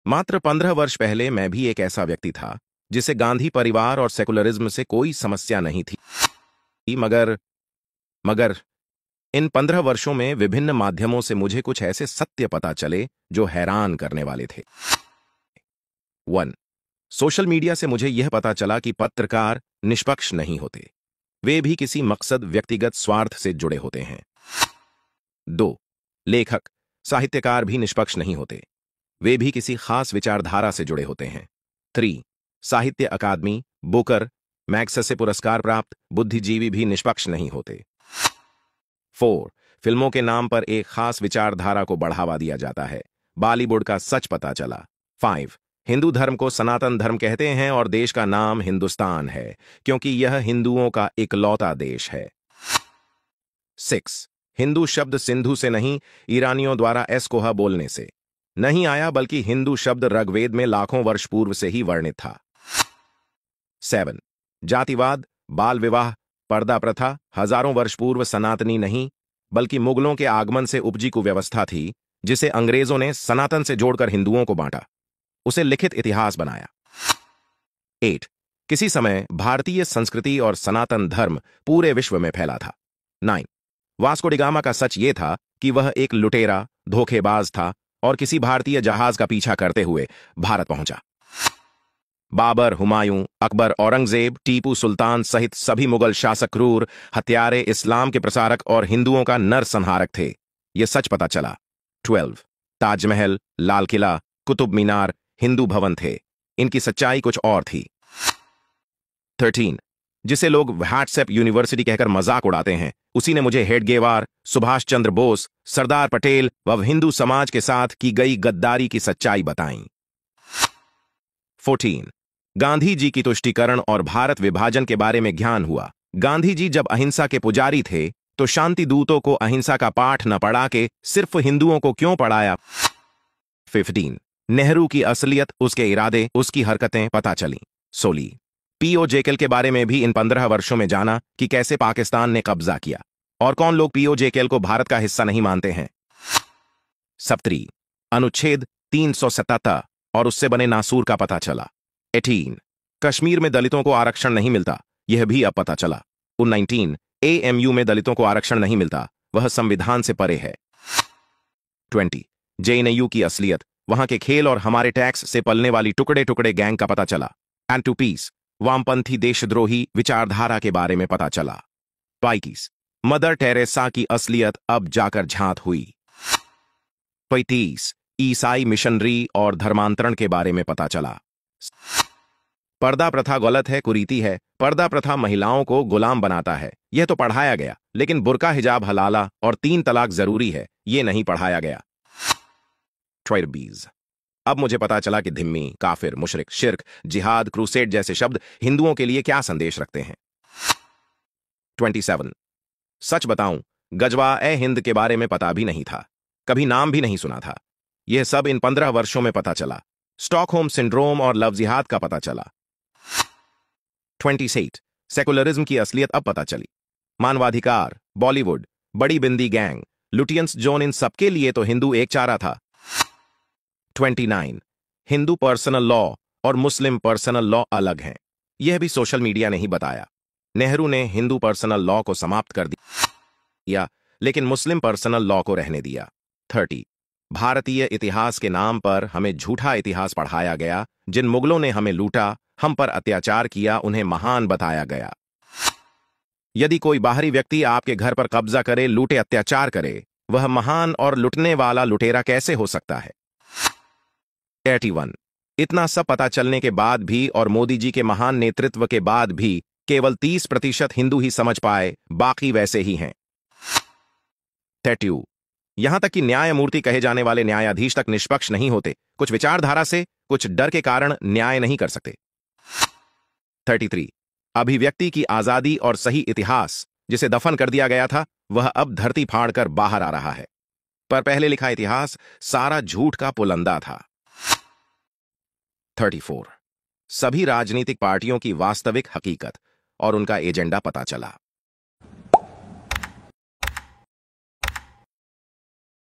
मात्र 15 वर्ष पहले मैं भी एक ऐसा व्यक्ति था जिसे गांधी परिवार और सेकुलरिज्म से कोई समस्या नहीं थी। मगर मगर इन 15 वर्षों में विभिन्न माध्यमों से मुझे कुछ ऐसे सत्य पता चले जो हैरान करने वाले थे। 1. सोशल मीडिया से मुझे यह पता चला कि पत्रकार निष्पक्ष नहीं होते, वे भी किसी मकसद व्यक्तिगत स्वार्थ से जुड़े होते हैं। 2. लेखक साहित्यकार भी निष्पक्ष नहीं होते, वे भी किसी खास विचारधारा से जुड़े होते हैं। 3. साहित्य अकादमी, बुकर, मैग्सेसे पुरस्कार प्राप्त बुद्धिजीवी भी निष्पक्ष नहीं होते। 4. फिल्मों के नाम पर एक खास विचारधारा को बढ़ावा दिया जाता है, बॉलीवुड का सच पता चला। 5. हिंदू धर्म को सनातन धर्म कहते हैं और देश का नाम हिंदुस्तान है क्योंकि यह हिंदुओं का इकलौता देश है। 6. हिंदू शब्द सिंधु से नहीं, ईरानियों द्वारा एस्कोहा बोलने से नहीं आया, बल्कि हिंदू शब्द ऋग्वेद में लाखों वर्ष पूर्व से ही वर्णित था। 7. जातिवाद, बाल विवाह, पर्दा प्रथा हजारों वर्ष पूर्व सनातनी नहीं, बल्कि मुगलों के आगमन से उपजी कुव्यवस्था थी जिसे अंग्रेजों ने सनातन से जोड़कर हिंदुओं को बांटा, उसे लिखित इतिहास बनाया। 8. किसी समय भारतीय संस्कृति और सनातन धर्म पूरे विश्व में फैला था। 9. वास्को डी गामा का सच ये था कि वह एक लुटेरा, धोखेबाज था और किसी भारतीय जहाज का पीछा करते हुए भारत पहुंचा। बाबर, हुमायूं, अकबर, औरंगजेब, टीपू सुल्तान सहित सभी मुगल शासक क्रूर, हत्यारे, इस्लाम के प्रसारक और हिंदुओं का नरसंहारक थे, यह सच पता चला। 12. ताजमहल, लाल किला, कुतुब मीनार हिंदू भवन थे, इनकी सच्चाई कुछ और थी। 13. जिसे लोग व्हाट्सएप यूनिवर्सिटी कहकर मजाक उड़ाते हैं, उसी ने मुझे हेडगेवार, सुभाष चंद्र बोस, सरदार पटेल व हिंदू समाज के साथ की गई गद्दारी की सच्चाई बताई। 14. गांधी जी की तुष्टीकरण और भारत विभाजन के बारे में ज्ञान हुआ। गांधी जी जब अहिंसा के पुजारी थे तो शांति दूतों को अहिंसा का पाठ न पढ़ा के सिर्फ हिंदुओं को क्यों पढ़ाया। 15. नेहरू की असलियत, उसके इरादे, उसकी हरकतें पता चली। 16. पीओ जेकेल के बारे में भी इन 15 वर्षों में जाना कि कैसे पाकिस्तान ने कब्जा किया और कौन लोग पीओ जेकेल को भारत का हिस्सा नहीं मानते हैं। 17. अनुच्छेद 377 और उससे बने नासूर का पता चला। 18. कश्मीर में दलितों को आरक्षण नहीं मिलता, यह भी अब पता चला। 19. एएमयू में दलितों को आरक्षण नहीं मिलता, वह संविधान से परे है। 20. जेएनयू की असलियत, वहां के खेल और हमारे टैक्स से पलने वाली टुकड़े टुकड़े गैंग का पता चला। एंड टू पीस, वामपंथी देशद्रोही विचारधारा के बारे में पता चला। 22. मदर टेरेसा की असलियत अब जाकर झांत हुई। 35. ईसाई मिशनरी और धर्मांतरण के बारे में पता चला। पर्दा प्रथा गलत है, कुरीति है, पर्दा प्रथा महिलाओं को गुलाम बनाता है, यह तो पढ़ाया गया, लेकिन बुर्का, हिजाब हलाला और 3 तलाक जरूरी है, यह नहीं पढ़ाया गया। 23. अब मुझे पता चला कि धिम्मी, काफिर, मुशरिक, शिर्क, जिहाद, क्रूसेड जैसे शब्द हिंदुओं के लिए क्या संदेश रखते हैं। 27. सच बताऊं, गजवा ए हिंद के बारे में पता भी नहीं था, कभी नाम भी नहीं सुना था, यह सब इन 15 वर्षों में पता चला। स्टॉकहोम सिंड्रोम और लव जिहाद का पता चला। 28. सेकुलरिज्म की असलियत अब पता चली। मानवाधिकार, बॉलीवुड, बड़ी बिंदी गैंग, लुटियंस जोन, इन सबके लिए तो हिंदू एक चारा था। 29. हिंदू पर्सनल लॉ और मुस्लिम पर्सनल लॉ अलग हैं, यह भी सोशल मीडिया ने ही बताया। नेहरू ने हिंदू पर्सनल लॉ को समाप्त कर दिया, लेकिन मुस्लिम पर्सनल लॉ को रहने दिया। 30. भारतीय इतिहास के नाम पर हमें झूठा इतिहास पढ़ाया गया, जिन मुगलों ने हमें लूटा, हम पर अत्याचार किया, उन्हें महान बताया गया। यदि कोई बाहरी व्यक्ति आपके घर पर कब्जा करे, लूटे, अत्याचार करे, वह महान और लुटने वाला लुटेरा कैसे हो सकता है। 81. इतना सब पता चलने के बाद भी और मोदी जी के महान नेतृत्व के बाद भी केवल 30% हिंदू ही समझ पाए, बाकी वैसे ही हैं। 32. यहां तक कि न्यायमूर्ति कहे जाने वाले न्यायाधीश तक निष्पक्ष नहीं होते, कुछ विचारधारा से, कुछ डर के कारण न्याय नहीं कर सकते। 33. अभिव्यक्ति की आजादी और सही इतिहास, जिसे दफन कर दिया गया था, वह अब धरती फाड़कर बाहर आ रहा है, पर पहले लिखा इतिहास सारा झूठ का पुलंदा था। 34. सभी राजनीतिक पार्टियों की वास्तविक हकीकत और उनका एजेंडा पता चला।